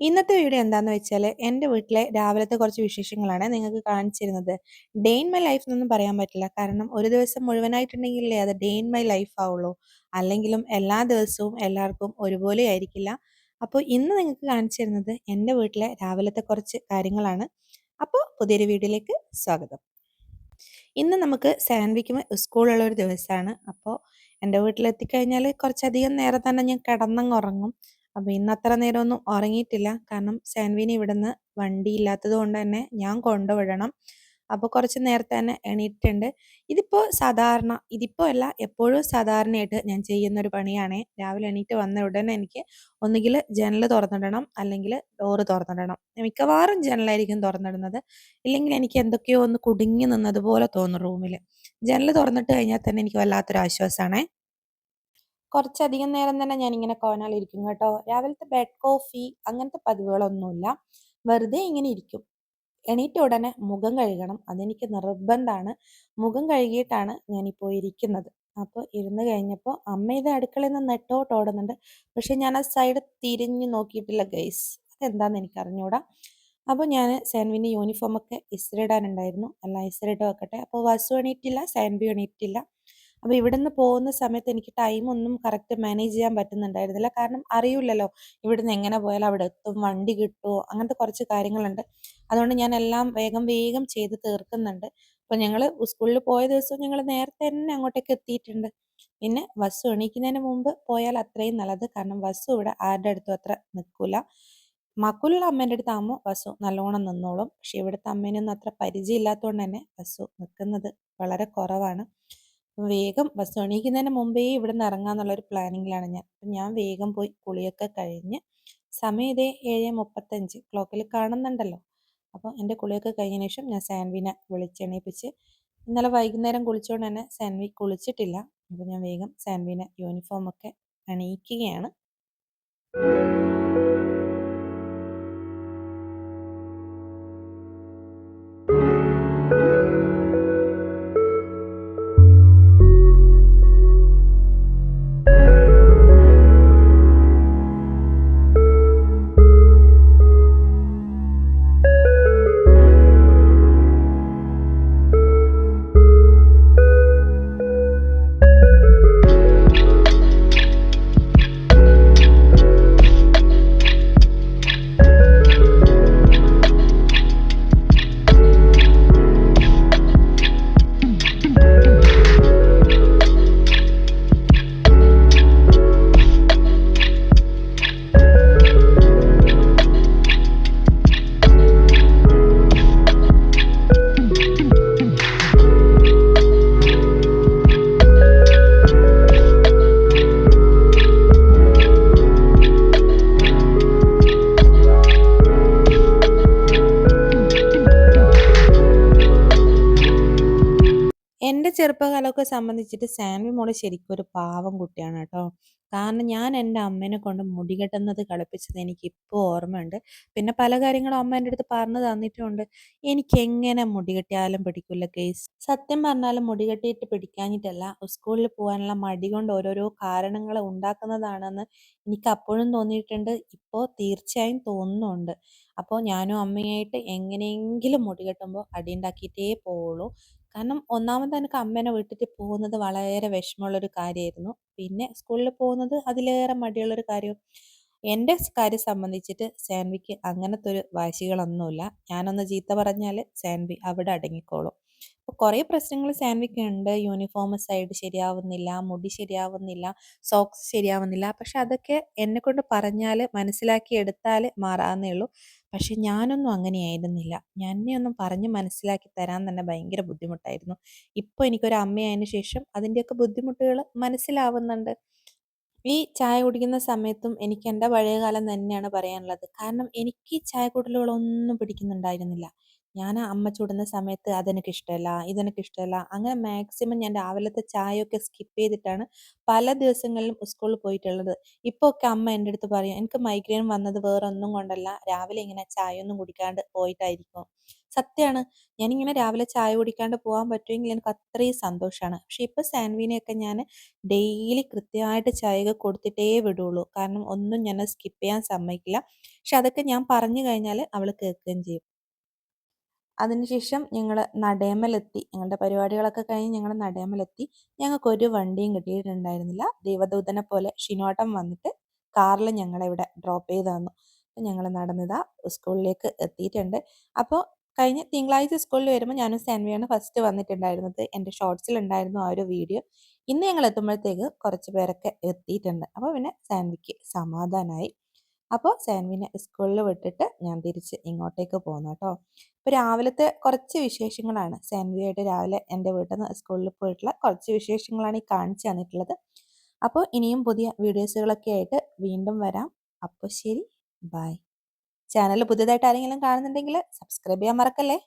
ഇന്നത്തെ വീഡിയോ എന്താന്ന് വെച്ചാൽ എൻ്റെ വീട്ടിലെ രാവിലത്തെ കുറച്ച് വിശേഷങ്ങളാണ് നിങ്ങൾക്ക് കാണിച്ചിരുന്നത്. ഡേ ഇൻ മൈ ലൈഫ് എന്നൊന്നും പറയാൻ പറ്റില്ല. കാരണം ഒരു ദിവസം മുഴുവനായിട്ടുണ്ടെങ്കിലേ അത് ഡേ ഇൻ മൈ ലൈഫ് ആവുള്ളൂ. അല്ലെങ്കിലും എല്ലാ ദിവസവും എല്ലാവർക്കും ഒരുപോലെ ആയിരിക്കില്ല. അപ്പോൾ ഇന്ന് നിങ്ങൾക്ക് കാണിച്ചിരുന്നത് എൻ്റെ വീട്ടിലെ രാവിലത്തെ കുറച്ച് കാര്യങ്ങളാണ്. അപ്പോൾ പുതിയൊരു വീഡിയോയിലേക്ക് സ്വാഗതം. ഇന്ന് നമുക്ക് സാൻവിക്കും സ്കൂളുള്ള ഒരു ദിവസമാണ്. അപ്പോൾ എൻ്റെ വീട്ടിലെത്തിക്കഴിഞ്ഞാൽ കുറച്ചധികം നേരം തന്നെ ഞാൻ കിടന്നങ്ങ് ഉറങ്ങും. അപ്പോൾ ഇന്ന് അത്ര നേരമൊന്നും ഉറങ്ങിയിട്ടില്ല. കാരണം സാൻവിനെ ഇവിടുന്ന് വണ്ടി ഇല്ലാത്തത് കൊണ്ട് തന്നെ ഞാൻ കൊണ്ടുവിടണം. അപ്പോൾ കുറച്ച് നേരത്തെ തന്നെ എണീറ്റിട്ടുണ്ട്. ഇതിപ്പോൾ അല്ല, എപ്പോഴും സാധാരണയായിട്ട് ഞാൻ ചെയ്യുന്നൊരു പണിയാണ്. രാവിലെ എണീറ്റ് വന്ന ഉടനെ എനിക്ക് ഒന്നുകിൽ ജനൽ തുറന്നിടണം, അല്ലെങ്കിൽ ഡോറ് തുറന്നിടണം. മിക്കവാറും ജനലായിരിക്കും തുറന്നിടുന്നത്. ഇല്ലെങ്കിൽ എനിക്ക് എന്തൊക്കെയോ ഒന്ന് കുടുങ്ങി നിന്നതുപോലെ തോന്നും റൂമിൽ. ജനൽ തുറന്നിട്ട് കഴിഞ്ഞാൽ തന്നെ എനിക്ക് വല്ലാത്തൊരു ആശ്വാസമാണേ. കുറച്ചധികം നേരം തന്നെ ഞാനിങ്ങനെ കോനാലിരിക്കും കേട്ടോ. രാവിലത്തെ ബെഡ് കോഫി അങ്ങനത്തെ പതിവുകളൊന്നുമില്ല. വെറുതെ ഇങ്ങനെ ഇരിക്കും. എണീറ്റ ഉടനെ മുഖം കഴുകണം. അതെനിക്ക് നിർബന്ധമാണ്. മുഖം കഴുകിയിട്ടാണ് ഞാനിപ്പോൾ ഇരിക്കുന്നത്. അപ്പോൾ ഇരുന്ന് കഴിഞ്ഞപ്പോൾ അമ്മ ഇത് അടുക്കളയിൽ നിന്ന് നെട്ടോട്ട് ഓടുന്നുണ്ട്. പക്ഷെ ഞാൻ ആ സൈഡ് തിരിഞ്ഞു നോക്കിയിട്ടില്ല ഗൈസ്. അതെന്താണെന്ന് എനിക്ക് അറിഞ്ഞൂടാ. അപ്പോൾ ഞാൻ സാൻവിൻ്റെ യൂണിഫോമൊക്കെ ഇസ്തിരി ഇടാനുണ്ടായിരുന്നു. അല്ല, ഇസ്തിരി ഇട്ട് വെക്കട്ടെ. അപ്പോൾ വസു എണീറ്റില്ല, സാൻവി എണീറ്റില്ല. അപ്പോൾ ഇവിടുന്ന് പോകുന്ന സമയത്ത് എനിക്ക് ടൈമൊന്നും കറക്റ്റ് മാനേജ് ചെയ്യാൻ പറ്റുന്നുണ്ടായിരുന്നില്ല. കാരണം അറിയില്ലല്ലോ ഇവിടുന്ന് എങ്ങനെ പോയാലും അവിടെ എത്തും, വണ്ടി കിട്ടുമോ, അങ്ങനത്തെ കുറച്ച് കാര്യങ്ങളുണ്ട്. അതുകൊണ്ട് ഞാൻ എല്ലാം വേഗം വേഗം ചെയ്ത് തീർക്കുന്നുണ്ട്. അപ്പോൾ ഞങ്ങൾ സ്കൂളിൽ പോയ ദിവസം ഞങ്ങൾ നേരത്തെ തന്നെ അങ്ങോട്ടേക്ക് എത്തിയിട്ടുണ്ട്. പിന്നെ വസു എണീക്കുന്നതിന് മുമ്പ് പോയാൽ അത്രയും നല്ലത്. കാരണം വസു ഇവിടെ ആരുടെ അടുത്തും അത്ര നിൽക്കില്ല. മക്കുലുള്ള അമ്മേൻ്റെ അടുത്ത് ആകുമ്പോൾ വസു നല്ലോണം നിന്നോളും. പക്ഷെ ഇവിടുത്തെ അമ്മേനൊന്നും അത്ര പരിചയം ഇല്ലാത്തതുകൊണ്ട് തന്നെ വസു നിൽക്കുന്നത് വളരെ കുറവാണ്. വേഗം ബസ് എണീക്കുന്നതിന് മുമ്പേ ഇവിടെ നിന്ന് ഇറങ്ങാന്നുള്ളൊരു പ്ലാനിങ്ങിലാണ് ഞാൻ. അപ്പം ഞാൻ വേഗം പോയി കുളിയൊക്കെ കഴിഞ്ഞ്, സമയം ഇതേ 7:35 ക്ലോക്കിൽ കാണുന്നുണ്ടല്ലോ. അപ്പോൾ എൻ്റെ കുളിയൊക്കെ കഴിഞ്ഞതിന് ശേഷം ഞാൻ സാൻവിനെ വിളിച്ചെണീപ്പിച്ച്, ഇന്നലെ വൈകുന്നേരം കുളിച്ചുകൊണ്ട് തന്നെ സാൻവി കുളിച്ചിട്ടില്ല. അപ്പോൾ ഞാൻ വേഗം സാൻവിനെ യൂണിഫോമൊക്കെ അണിയിക്കുകയാണ്. എൻ്റെ ചെറുപ്പകാലമൊക്കെ സംബന്ധിച്ചിട്ട് സാൻവി മോള് ശരിക്കും ഒരു പാവം കുട്ടിയാണ് കേട്ടോ. കാരണം ഞാൻ എൻ്റെ അമ്മേനെ കൊണ്ട് മുടി കെട്ടുന്നത് കളിപ്പിച്ചത് എനിക്കിപ്പോൾ ഓർമ്മയുണ്ട്. പിന്നെ പല കാര്യങ്ങളും അമ്മ എൻ്റെ അടുത്ത് പറഞ്ഞു തന്നിട്ടുമുണ്ട്. എനിക്കെങ്ങനെ മുടി കെട്ടിയാലും പിടിക്കില്ല ഗെയ്സ്. സത്യം പറഞ്ഞാലും മുടി കെട്ടിയിട്ട് പിടിക്കാഞ്ഞിട്ടല്ല, സ്കൂളിൽ പോകാനുള്ള മടി കൊണ്ട് ഓരോരോ കാരണങ്ങൾ ഉണ്ടാക്കുന്നതാണെന്ന് എനിക്ക് അപ്പോഴും തോന്നിയിട്ടുണ്ട്. ഇപ്പോൾ തീർച്ചയായും തോന്നുന്നുണ്ട്. അപ്പോൾ ഞാനും അമ്മയായിട്ട് എങ്ങനെയെങ്കിലും മുടി കെട്ടുമ്പോൾ അടിയുണ്ടാക്കിയിട്ടേ പോവുള്ളൂ. കാരണം ഒന്നാമത് എനിക്ക് അമ്മേനെ വിട്ടിട്ട് പോകുന്നത് വളരെ വിഷമമുള്ളൊരു കാര്യമായിരുന്നു. പിന്നെ സ്കൂളിൽ പോകുന്നത് അതിലേറെ മടിയുള്ളൊരു കാര്യം. എൻ്റെ കാര്യം സംബന്ധിച്ചിട്ട് സാൻവിക്ക് അങ്ങനത്തെ ഒരു വാശികളൊന്നുമില്ല. ഞാനൊന്ന് ചീത്ത പറഞ്ഞാൽ സാൻവി അവിടെ അടങ്ങിക്കോളും. അപ്പോൾ കുറേ പ്രശ്നങ്ങൾ സാൻവിക്ക് ഉണ്ട്. യൂണിഫോം സൈഡ് ശരിയാവുന്നില്ല, മുടി ശരിയാവുന്നില്ല, സോക്സ് ശരിയാവുന്നില്ല. പക്ഷെ അതൊക്കെ എന്നെക്കൊണ്ട് പറഞ്ഞാൽ മനസ്സിലാക്കി എടുത്താൽ മാറാവുന്നേ ഉള്ളൂ. പക്ഷെ ഞാനൊന്നും അങ്ങനെയായിരുന്നില്ല. എന്നെയൊന്നും പറഞ്ഞ് മനസ്സിലാക്കി തരാൻ തന്നെ ഭയങ്കര ബുദ്ധിമുട്ടായിരുന്നു. ഇപ്പോൾ എനിക്കൊരു അമ്മയായതിനു ശേഷം അതിൻ്റെയൊക്കെ ബുദ്ധിമുട്ടുകൾ മനസ്സിലാവുന്നുണ്ട്. ഈ ചായ കുടിക്കുന്ന സമയത്തും എനിക്ക് എൻ്റെ പഴയ കാലം തന്നെയാണ് പറയാനുള്ളത്. കാരണം എനിക്ക് ഈ ചായ കുടിലുകളൊന്നും പിടിക്കുന്നുണ്ടായിരുന്നില്ല. ഞാൻ അമ്മ ചുടുന്ന സമയത്ത് അതെനിക്കിഷ്ടമല്ല, ഇതെനിക്കിഷ്ടമല്ല. അങ്ങനെ മാക്സിമം ഞാൻ രാവിലത്തെ ചായയൊക്കെ സ്കിപ്പ് ചെയ്തിട്ടാണ് പല ദിവസങ്ങളിലും സ്കൂളിൽ പോയിട്ടുള്ളത്. ഇപ്പോൾ ഒക്കെ അമ്മ എൻ്റെ അടുത്ത് പറയും, "എനിക്ക് മൈഗ്രെയിൻ വന്നത് വേറെ ഒന്നും കൊണ്ടല്ല, രാവിലെ ഇങ്ങനെ ചായയൊന്നും കുടിക്കാണ്ട് പോയിട്ടായിരിക്കും." സത്യമാണ്. ഞാനിങ്ങനെ രാവിലെ ചായ കുടിക്കാണ്ട് പോകാൻ പറ്റുമെങ്കിൽ എനിക്ക് അത്രയും സന്തോഷമാണ്. പക്ഷേ ഇപ്പോൾ സാൻവിനെയൊക്കെ ഞാൻ ഡെയിലി കൃത്യമായിട്ട് ചായയൊക്കെ കൊടുത്തിട്ടേ വിടുള്ളൂ. കാരണം ഒന്നും ഞാൻ സ്കിപ്പ് ചെയ്യാൻ സമ്മതിക്കില്ല. പക്ഷെ അതൊക്കെ ഞാൻ പറഞ്ഞു കഴിഞ്ഞാൽ അവൾ കേൾക്കുകയും ചെയ്യും. അതിനുശേഷം ഞങ്ങൾ നടേമലെത്തി. ഞങ്ങളുടെ പരിപാടികളൊക്കെ കഴിഞ്ഞ് ഞങ്ങൾ നടേമലെത്തി. ഞങ്ങൾക്കൊരു വണ്ടിയും കിട്ടിയിട്ടുണ്ടായിരുന്നില്ല. ദൈവദൂതനെ പോലെ ഷിനോട്ടൻ വന്നിട്ട് കാറിൽ ഞങ്ങളെ ഇവിടെ ഡ്രോപ്പ് ചെയ്ത് തന്നു. അപ്പോൾ ഞങ്ങൾ നടന്നിതാ സ്കൂളിലേക്ക് എത്തിയിട്ടുണ്ട്. അപ്പോൾ കഴിഞ്ഞ തിങ്കളാഴ്ച സ്കൂളിൽ വരുമ്പോൾ ഞാനും സാൻവിയാണ് ഫസ്റ്റ് വന്നിട്ടുണ്ടായിരുന്നത്. എൻ്റെ ഷോർട്സിലുണ്ടായിരുന്നു ആ ഒരു വീഡിയോ. ഇന്ന് ഞങ്ങൾ എത്തുമ്പോഴത്തേക്ക് കുറച്ച് പേരൊക്കെ എത്തിയിട്ടുണ്ട്. അപ്പോൾ പിന്നെ സാൻവിക്ക് സമാധാനമായി. അപ്പോൾ സാൻവിനെ സ്കൂളിൽ വിട്ടിട്ട് ഞാൻ തിരിച്ച് ഇങ്ങോട്ടേക്ക് പോന്നു കേട്ടോ. ഇപ്പോൾ രാവിലത്തെ കുറച്ച് വിശേഷങ്ങളാണ് സാൻവിയായിട്ട് രാവിലെ എൻ്റെ വീട്ടിൽ നിന്ന് സ്കൂളിൽ പോയിട്ടുള്ള കുറച്ച് വിശേഷങ്ങളാണ് ഈ കാണിച്ചു തന്നിട്ടുള്ളത്. അപ്പോൾ ഇനിയും പുതിയ വീഡിയോസുകളൊക്കെ ആയിട്ട് വീണ്ടും വരാം. അപ്പോൾ ശരി, ബൈ. ചാനൽ പുതിയതായിട്ട് ആരെങ്കിലും കാണുന്നുണ്ടെങ്കിൽ സബ്സ്ക്രൈബ് ചെയ്യാൻ മറക്കല്ലേ.